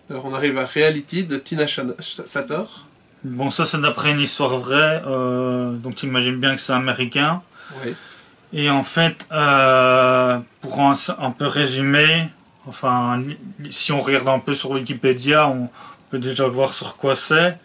Alors on arrive à Reality de Tina Sator. Bon, ça c'est d'après une histoire vraie, donc tu imagines bien que c'est américain. Oui. Et en fait, pour un peu résumer, enfin, si on regarde un peu sur Wikipédia, on peut déjà voir sur quoi c'est.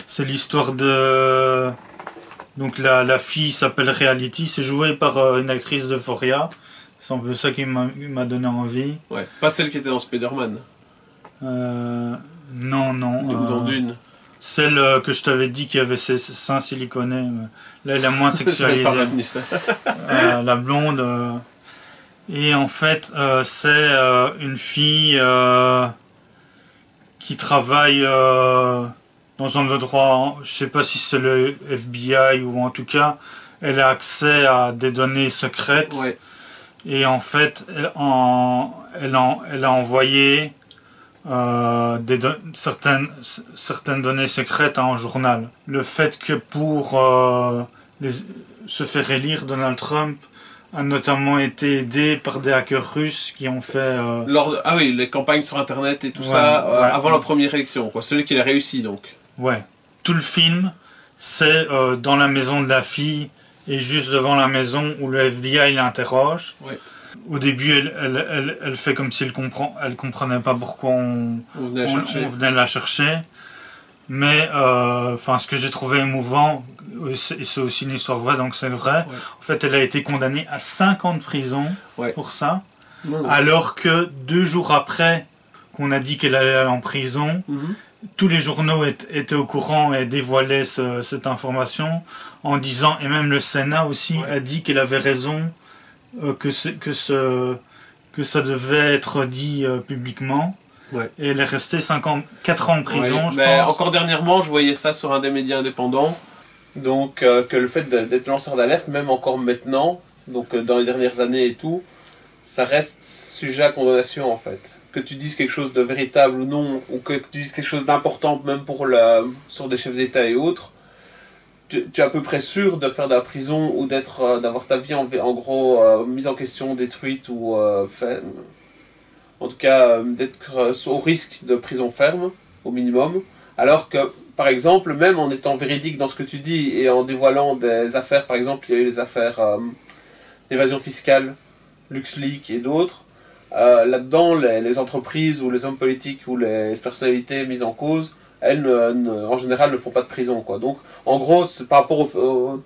C'est l'histoire de... Donc la fille s'appelle Reality, c'est joué par une actrice d'Euphoria. C'est un peu ça qui m'a donné envie. Ouais, pas celle qui était dans Spider-Man. Non. Ou dans Dune. Celle que je t'avais dit qui avait ses seins siliconés. Là, elle est moins sexualisée. La blonde. Et en fait, c'est une fille qui travaille dans un endroit, je sais pas si c'est le FBI ou en tout cas, elle a accès à des données secrètes. Ouais. Et en fait, elle a envoyé certaines données secrètes à un journal. Le fait que pour se faire élire, Donald Trump a notamment été aidé par des hackers russes qui ont fait... Ah oui, les campagnes sur Internet et tout ça, avant la première élection, quoi. Celui qui a réussi, donc. Ouais. Tout le film, c'est dans la maison de la fille et juste devant la maison où le FBI l'interroge. Ouais. Au début, elle fait comme si elle comprenait pas pourquoi on venait la chercher. Mais ce que j'ai trouvé émouvant, c'est aussi une histoire vraie, donc c'est vrai. Ouais. En fait, elle a été condamnée à 5 ans de prison pour ça. Alors que 2 jours après qu'on a dit qu'elle allait aller en prison, tous les journaux étaient au courant et dévoilaient cette information en disant, et même le Sénat aussi a dit qu'elle avait raison, que ça devait être dit publiquement. Ouais. Et elle est restée 4 ans en prison, je pense. Encore dernièrement, je voyais ça sur un des médias indépendants. Donc, que le fait d'être lanceur d'alerte, même encore maintenant, donc dans les dernières années et tout, ça reste sujet à condamnation en fait. Que tu dises quelque chose de véritable ou non, ou que tu dises quelque chose d'important, même sur des chefs d'État et autres, tu es à peu près sûr de faire de la prison ou d'avoir ta vie en gros mise en question, détruite ou en tout cas d'être au risque de prison ferme au minimum. Alors que par exemple, même en étant véridique dans ce que tu dis et en dévoilant des affaires, par exemple il y a eu les affaires d'évasion fiscale, LuxLeaks et d'autres, là-dedans les entreprises ou les hommes politiques ou les personnalités mises en cause, elles en général ne font pas de prison, quoi. Donc en gros, par rapport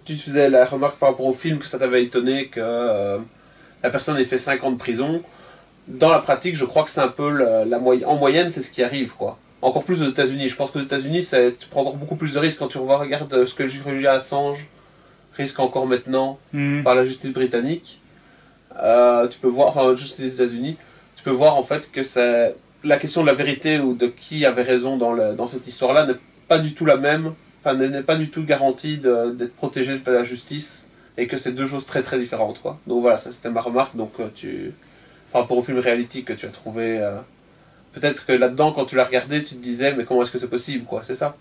tu faisais la remarque par rapport au film que ça t'avait étonné que la personne ait fait 5 ans de prison. Dans la pratique, je crois que c'est un peu en moyenne, c'est ce qui arrive, quoi. Encore plus aux États-Unis. Je pense qu'aux États-Unis, tu prends encore beaucoup plus de risques quand tu regardes ce que Julian Assange risque encore maintenant par la justice britannique. Tu peux voir, enfin, juste les États-Unis, tu peux voir en fait que c'est la question de la vérité ou de qui avait raison dans cette histoire-là n'est pas du tout la même, enfin n'est pas du tout garantie d'être protégé par la justice et que c'est 2 choses très très différentes, quoi. Donc voilà, ça c'était ma remarque. Donc par rapport au film Reality que tu as trouvé, peut-être que là-dedans quand tu l'as regardé, tu te disais mais comment est-ce que c'est possible, quoi, c'est ça?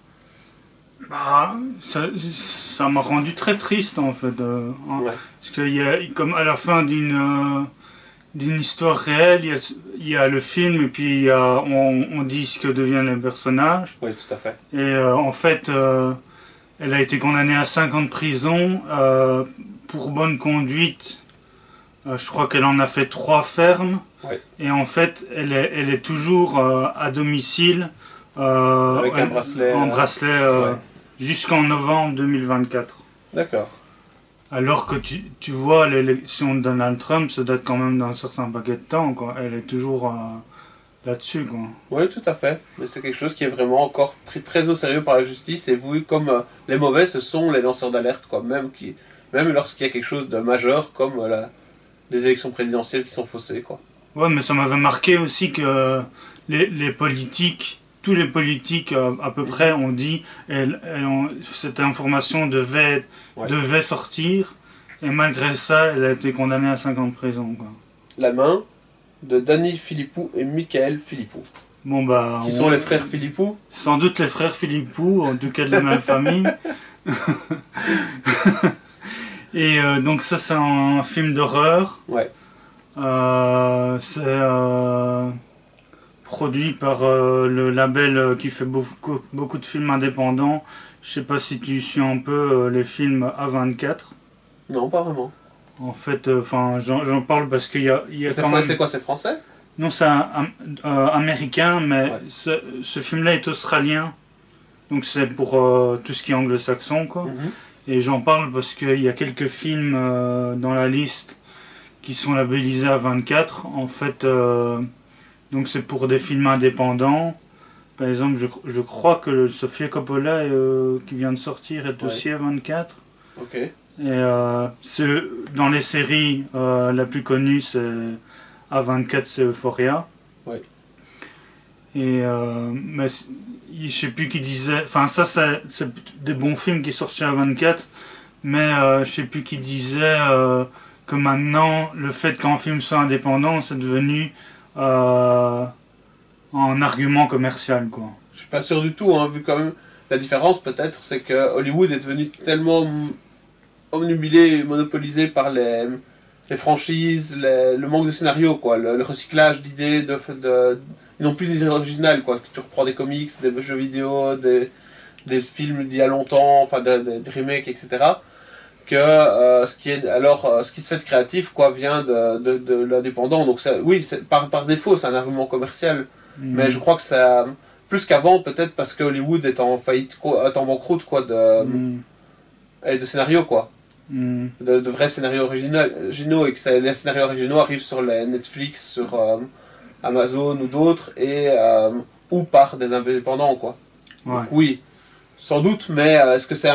Bah, ça m'a rendu très triste en fait, parce que comme à la fin d'une histoire réelle, il y a le film et puis on dit ce que deviennent les personnages. Oui, tout à fait. Et en fait, elle a été condamnée à 5 ans de prison pour bonne conduite. Je crois qu'elle en a fait 3 fermes. Ouais. Et en fait, elle est toujours à domicile. Avec un bracelet. Un bracelet jusqu'en novembre 2024. D'accord. Alors que tu vois, l'élection de Donald Trump, ça date quand même d'un certain paquet de temps, quoi. Elle est toujours là-dessus, quoi. Oui, tout à fait. Mais c'est quelque chose qui est vraiment encore pris très au sérieux par la justice et vu comme les mauvais, ce sont les lanceurs d'alerte, quoi. Même lorsqu'il y a quelque chose de majeur, comme des élections présidentielles qui sont faussées, quoi. Ouais, mais ça m'avait marqué aussi que les politiques... Tous les politiques, à peu près, ont dit cette information devait sortir, et malgré ça, elle a été condamnée à 5 ans de prison, quoi. La main de Danny Philippou et Michael Philippou. Bon, bah, qui sont les frères Philippou? Sans doute les frères Philippou, en tout cas de la même famille. Et donc ça, c'est un film d'horreur. Ouais. C'est... produit par le label qui fait beaucoup de films indépendants. Je sais pas si tu suis un peu les films A24. Non, pas vraiment. En fait, j'en parle parce qu'il y a quand même... C'est quoi, c'est français? Non, c'est américain, mais ouais. Ce film-là est australien. Donc c'est pour tout ce qui est anglo-saxon, quoi. Et j'en parle parce qu'il y a quelques films dans la liste qui sont labellisés A24. En fait, donc c'est pour des films indépendants. Par exemple, je crois que le Sofia Coppola qui vient de sortir est aussi A24. Ok. Et dans les séries, la plus connue, c'est A24, c'est Euphoria. Ouais. Et mais je sais plus qui disait, enfin ça c'est des bons films qui sortent chez A24, mais je sais plus qui disait que maintenant le fait qu'un film soit indépendant c'est devenu un argument commercial, quoi. Je suis pas sûr du tout, hein, vu quand même la différence peut-être c'est que Hollywood est devenu tellement omnubilé, monopolisé par les franchises, le manque de scénario, quoi, le recyclage d'idées, ils n'ont plus d'idées originales, quoi. Tu reprends des comics, des jeux vidéo, des films d'il y a longtemps, enfin des remakes, etc. Que ce qui se fait de créatif, quoi, vient de l'indépendant. Donc oui, par défaut, c'est un argument commercial, mais je crois que ça plus qu'avant, peut-être parce que Hollywood est en faillite, est en banqueroute, quoi, et de scénarios, quoi. De vrais scénarios originaux, et que les scénarios originaux arrivent sur les Netflix, sur Amazon ou d'autres, ou par des indépendants, quoi. Ouais. Donc, oui, sans doute, mais est-ce que c'est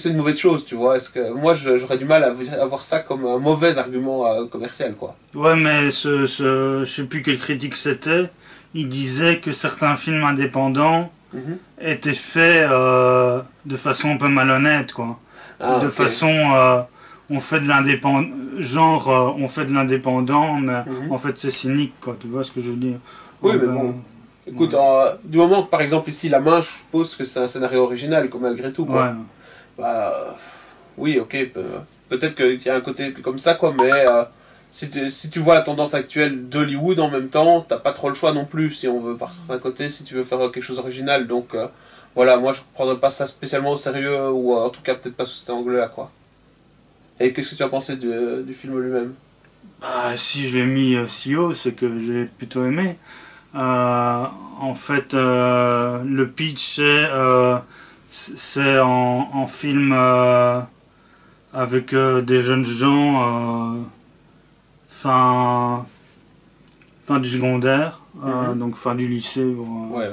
une mauvaise chose, tu vois? Moi j'aurais du mal à voir ça comme un mauvais argument commercial, quoi. Ouais, mais je sais plus quelle critique c'était. Il disait que certains films indépendants étaient faits de façon un peu malhonnête, quoi. De façon on fait de l'indépendant, on fait de l'indépendant, mais en fait c'est cynique, quoi. Tu vois ce que je veux dire? Oui, mais bon. Écoute, du moment que par exemple ici La Main, je suppose que c'est un scénario original, quoi, malgré tout, quoi. Ouais. Bah, oui, ok, peut-être qu'il y a un côté comme ça, quoi, mais si tu vois la tendance actuelle d'Hollywood en même temps, t'as pas trop le choix non plus, si on veut, par certains côtés, si tu veux faire quelque chose d'original. Donc voilà, moi je prendrais pas ça spécialement au sérieux, ou en tout cas peut-être pas sous cet angle-là, quoi. Et qu'est-ce que tu as pensé du film lui-même? Bah, si je l'ai mis si haut, c'est que j'ai plutôt aimé. En fait, le pitch, c'est en film avec des jeunes gens fin du secondaire, donc fin du lycée. Ouais.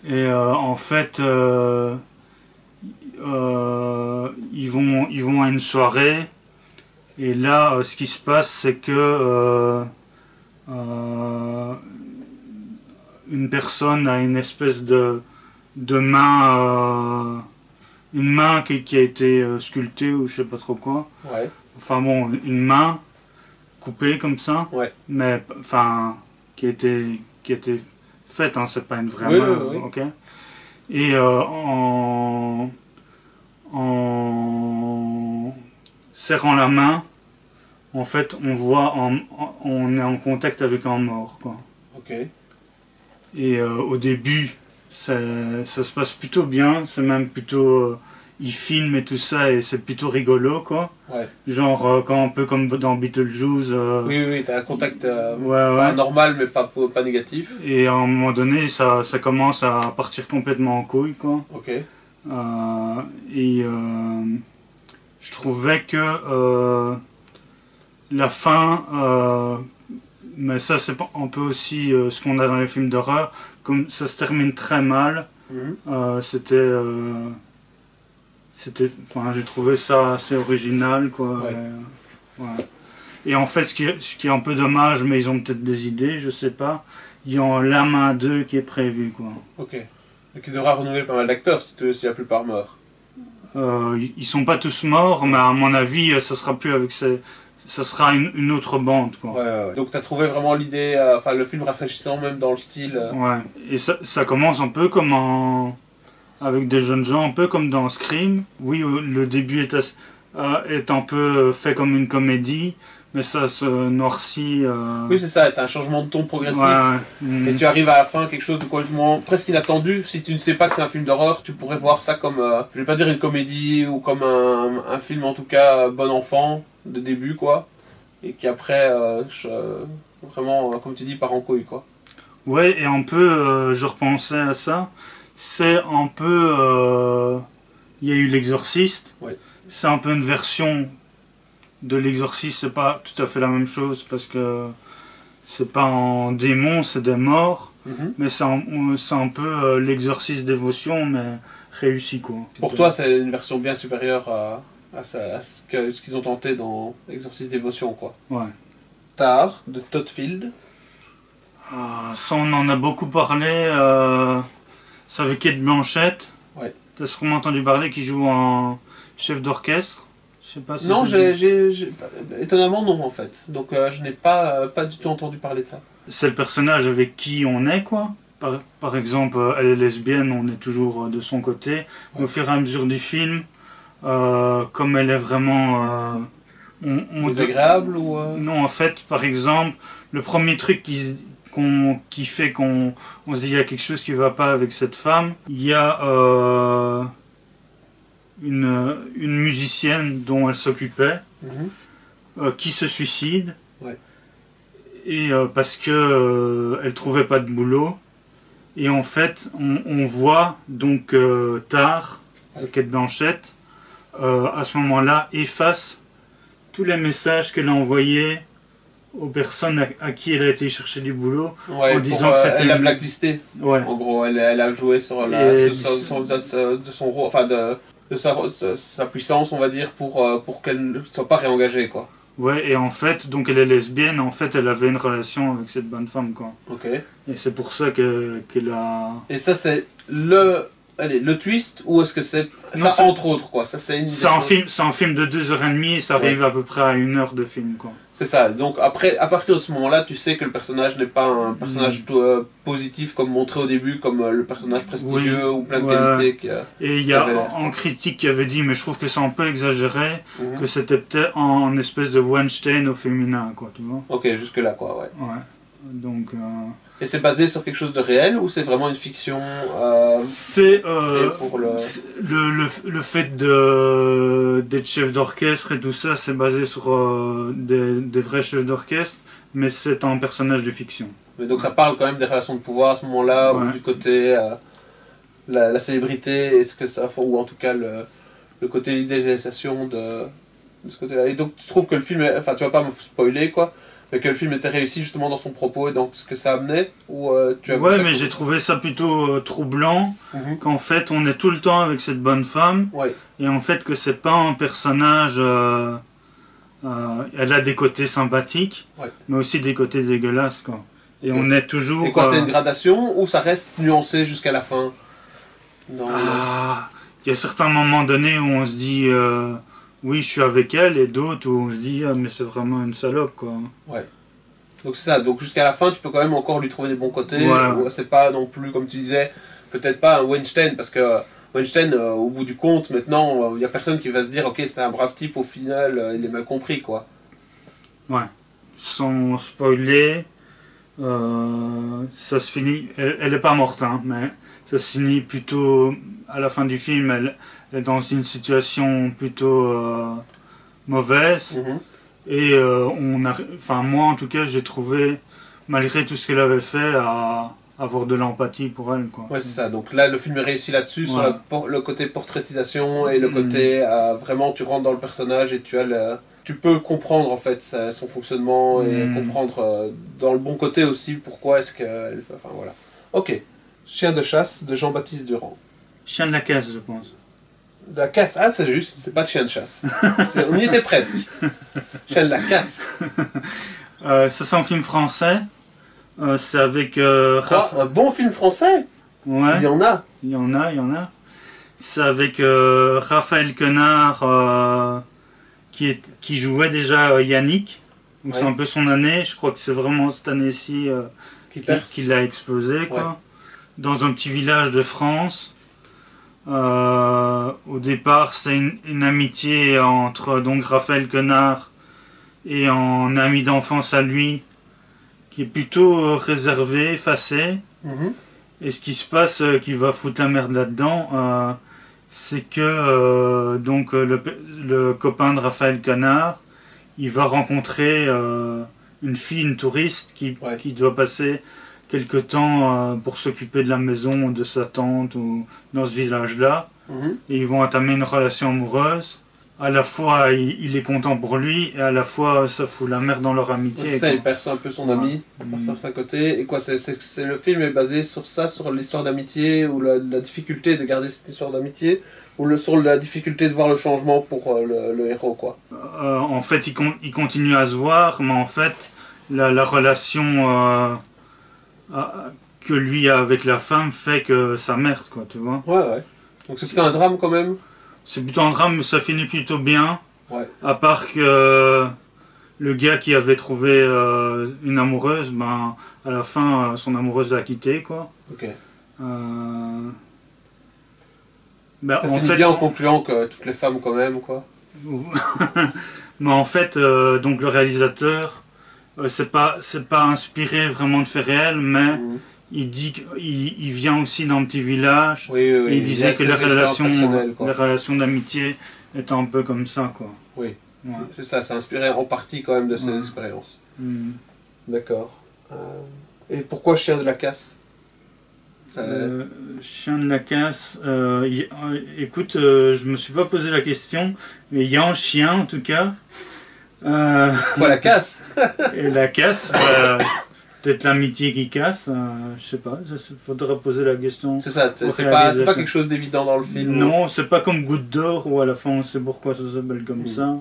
Et en fait, ils vont à une soirée. Et là, ce qui se passe, c'est que une personne a une espèce de main, une main qui a été sculptée ou je sais pas trop quoi. Ouais. Enfin bon, une main coupée comme ça, ouais. Mais enfin qui a été faite, hein, c'est pas une vraie main, oui. Ok. Et en serrant la main, en fait, on est en contact avec un mort, quoi. Ok. Et au début, ça se passe plutôt bien, c'est même plutôt... il filme et tout ça, et c'est plutôt rigolo, quoi. Ouais. Genre, un peu comme dans Beetlejuice... Oui, t'as un contact ouais. normal, mais pas négatif. Et à un moment donné, ça commence à partir complètement en couille, quoi. Ok. Et je trouvais que la fin... mais ça, c'est un peu aussi ce qu'on a dans les films d'horreur. Comme ça se termine très mal, c'était... Enfin, j'ai trouvé ça assez original, quoi. Ouais. Et en fait, ce qui est un peu dommage, mais ils ont peut-être des idées, je sais pas. Il y a La Main 2 qui est prévu, quoi. Ok. Donc il devra renouveler pas mal d'acteurs si la plupart meurent. Ils sont pas tous morts, mais à mon avis, ça sera plus avec ça sera une autre bande, quoi. Ouais. Donc t'as trouvé vraiment l'idée, le film rafraîchissant même dans le style. Ouais. Et ça commence un peu comme avec des jeunes gens, un peu comme dans Scream. Oui, le début est un peu fait comme une comédie, mais ça se noircit. Oui, c'est ça, t'as un changement de ton progressif. Ouais. Et tu arrives à la fin, quelque chose de complètement presque inattendu. Si tu ne sais pas que c'est un film d'horreur, tu pourrais voir ça comme, je vais pas dire une comédie, ou comme un film en tout cas bon enfant, de début quoi. Et qui après, vraiment, comme tu dis, part en couille quoi. Ouais, et un peu, je repensais à ça, c'est un peu... Il y a eu l'Exorciste, Ouais. c'est un peu une version de l'Exorciste, c'est pas tout à fait la même chose, parce que c'est pas un démon, c'est des morts, mais c'est un peu l'Exorciste dévotion, mais réussi quoi. Pour toi, c'est une version bien supérieure à ce qu'ils ont tenté dans Exorcist Dévotion quoi. Ouais. Tar, de Todd Field. Ça, on en a beaucoup parlé, c'est avec Cate Blanchett. Ouais. T'as sûrement entendu parler qui joue en chef d'orchestre. Je sais pas si Non, étonnamment non en fait. Donc je n'ai pas du tout entendu parler de ça. c'est le personnage avec qui on est quoi. Par exemple, elle est lesbienne, on est toujours de son côté. Ouais. Au fur et à mesure du film, comme elle est vraiment... désagréable ou... Non, en fait, par exemple, le premier truc qui fait qu'on se dit il y a quelque chose qui va pas avec cette femme, il y a une musicienne dont elle s'occupait qui se suicide. Ouais. Et parce que elle trouvait pas de boulot. Et en fait, on voit donc Tar, Cate Blanchett, à ce moment-là, efface tous les messages qu'elle a envoyés aux personnes à qui elle a été chercher du boulot, ouais, en disant que c'était... Elle l'a blacklisté. Ouais. En gros, elle a joué sur de son rôle, enfin de sa puissance, on va dire, pour qu'elle ne soit pas réengagée, quoi. Ouais, et en fait, donc elle est lesbienne, en fait, elle avait une relation avec cette bonne femme, quoi. Ok. Et c'est pour ça qu'elle a... Et ça, c'est le twist, ou est-ce que c'est... Non, ça, entre autres, quoi. Ça, c'est un film de 2h30, et ça arrive à peu près à 1 heure de film, quoi. C'est ça. Donc après, à partir de ce moment-là, tu sais que le personnage n'est pas un personnage positif comme montré au début, comme le personnage prestigieux ou plein de qualités. Et il y a un critique qui avait dit, mais je trouve que c'est un peu exagéré, que c'était peut-être en espèce de Weinstein au féminin, quoi, tu vois. Ok, jusque-là, quoi, ouais. Ouais. Donc... Et c'est basé sur quelque chose de réel ou c'est vraiment une fiction C'est le fait d'être chef d'orchestre et tout ça, c'est basé sur des vrais chefs d'orchestre, mais c'est un personnage de fiction. Mais donc ça parle quand même des relations de pouvoir à ce moment-là, ou du côté la célébrité, est-ce que ça, ou en tout cas le côté l'idéalisation de ce côté-là. Et donc tu trouves que le film, enfin tu vas pas me spoiler quoi, mais que le film était réussi justement dans son propos et dans ce que ça amenait, ou tu as vu ça, mais j'ai trouvé ça plutôt troublant, qu'en fait on est tout le temps avec cette bonne femme, et en fait que c'est pas un personnage, elle a des côtés sympathiques, mais aussi des côtés dégueulasses quoi. Et on est toujours... Et quoi, c'est une gradation, ou ça reste nuancé jusqu'à la fin? Il y a certains moments donnés où on se dit... oui, je suis avec elle, et d'autres où on se dit ah, mais c'est vraiment une salope quoi. Ouais. Donc c'est ça, donc jusqu'à la fin tu peux quand même encore lui trouver des bons côtés, c'est pas non plus comme tu disais, peut-être pas un Weinstein, parce que Weinstein au bout du compte maintenant, il y a personne qui va se dire ok c'est un brave type, au final il est mal compris quoi. Ouais, sans spoiler, ça se finit, elle est pas morte hein, mais ça se finit plutôt à la fin du film, elle est dans une situation plutôt mauvaise. Et moi en tout cas j'ai trouvé, malgré tout ce qu'elle avait fait, à avoir de l'empathie pour elle quoi. Ouais c'est ça, donc là le film est réussi là-dessus, sur le côté portraitisation et le côté vraiment tu rentres dans le personnage et tu peux comprendre en fait son fonctionnement et comprendre dans le bon côté aussi pourquoi est-ce qu'elle fait, enfin voilà. Ok, Chien de chasse de Jean-Baptiste Durand. Chien de la casse je pense. De la casse, ah c'est juste, c'est pas chien de chasse. On y était presque. Chien de la casse. Ça c'est un film français. C'est avec... un bon film français. Ouais. Il y en a. Il y en a. C'est avec Raphaël Quenard qui jouait déjà Yannick. Donc c'est un peu son année. Je crois que c'est vraiment cette année-ci qu'il a explosé quoi. Dans un petit village de France. Au départ, c'est une amitié entre donc Raphaël Quenard et un ami d'enfance à lui qui est plutôt réservé, effacé. Et ce qui se passe, qui va foutre la merde là-dedans, c'est que donc le copain de Raphaël Quenard, il va rencontrer une fille, une touriste qui doit passer quelque temps pour s'occuper de la maison de sa tante ou dans ce village-là. Et ils vont entamer une relation amoureuse. À la fois il est content pour lui et à la fois ça fout la merde dans leur amitié. C'est ça, il perce un peu son ami par certains côtés. Et quoi, le film est basé sur ça, sur l'histoire d'amitié ou la difficulté de garder cette histoire d'amitié ou sur la difficulté de voir le changement pour le héros, quoi. En fait, il continue à se voir, mais en fait la relation que lui a avec la femme fait que ça merde, quoi, tu vois. Ouais. Donc c'est un drame quand même. C'est plutôt un drame, mais ça finit plutôt bien. Ouais. À part que le gars qui avait trouvé une amoureuse, ben, à la fin, son amoureuse l'a quitté, quoi. Ok. Ben, ça finit bien en concluant que toutes les femmes, quand même, quoi. Mais en fait, donc le réalisateur, c'est pas inspiré vraiment de faits réels, mais il dit qu'il vient aussi d'un petit village. Oui. Et il disait que les relations d'amitié étaient un peu comme ça, quoi. Oui, c'est ça, c'est inspiré en partie quand même de ses expériences. D'accord. Et pourquoi Chien de la Casse? Chien de la Casse, écoute, je me suis pas posé la question, mais il y a un chien en tout cas. Quoi, la casse? Et la casse, peut-être l'amitié qui casse, je sais pas, il faudra poser la question. C'est ça, c'est pas quelque chose d'évident dans le film. Non, c'est pas comme Goutte d'Or où à la fin on sait pourquoi ça s'appelle comme ça.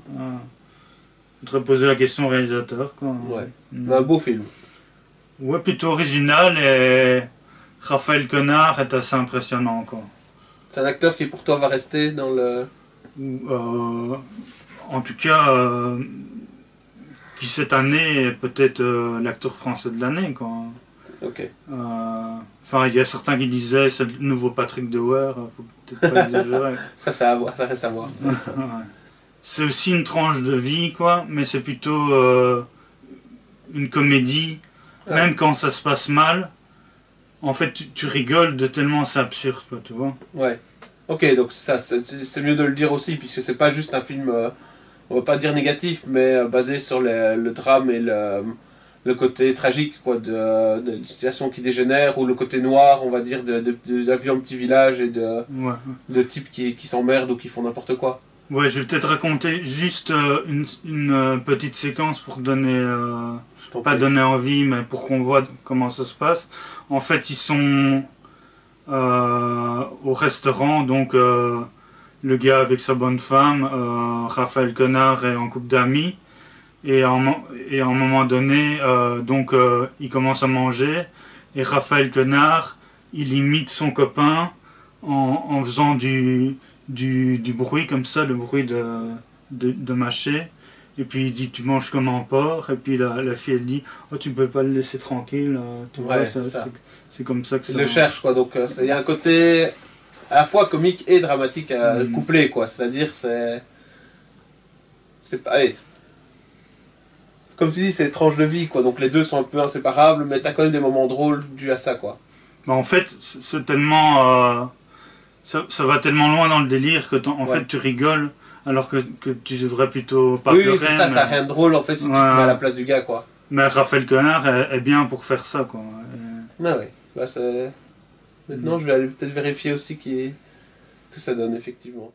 Faudrait poser la question au réalisateur, quoi. Ouais, un beau film. Ouais, plutôt original et Raphaël Quenard est assez impressionnant, quoi. C'est un acteur qui pour toi va rester dans le... en tout cas, qui cette année est peut-être l'acteur français de l'année, quoi. Ok. Enfin, il y a certains qui disaient c'est le nouveau Patrick Dewar, faut peut-être pas exagérer. Ça reste à voir. C'est aussi une tranche de vie, quoi, mais c'est plutôt une comédie, même quand ça se passe mal. En fait, tu rigoles de tellement c'est absurde, quoi, tu vois. Ouais. Ok, donc c'est mieux de le dire aussi, puisque c'est pas juste un film, on va pas dire négatif, mais basé sur le drame et le côté tragique, quoi, de situation qui dégénère, ou le côté noir, on va dire, de la vie en petit village et de types qui s'emmerdent ou qui font n'importe quoi. Ouais, je vais peut-être raconter juste une petite séquence pour donner, donner envie, mais pour qu'on voit comment ça se passe. En fait, ils sont au restaurant, donc le gars avec sa bonne femme, Raphaël Quenard est en couple d'amis, et à un moment donné, il commence à manger, et Raphaël Quenard, il imite son copain en faisant du bruit comme ça, le bruit de mâcher. Et puis il dit tu manges comme un porc. Et puis la fille elle dit oh tu peux pas le laisser tranquille. Tu vois, c'est comme ça que ça... Il le cherche, quoi. Donc il y a un côté à la fois comique et dramatique couplé, quoi. C'est-à-dire c'est pas... Allez. Comme tu dis, c'est tranche de vie, quoi. Donc les deux sont un peu inséparables, mais t'as quand même des moments drôles dus à ça, quoi. Bah, en fait c'est tellement... Ça va tellement loin dans le délire que en fait tu rigoles alors que tu devrais plutôt pas pleurer. Oui, c'est ça, ça n'a rien de drôle en fait si tu te mets à la place du gars, quoi. Mais Raphaël Quenard est bien pour faire ça, quoi. Ah ouais, bah, maintenant je vais aller peut-être vérifier aussi que ça donne effectivement.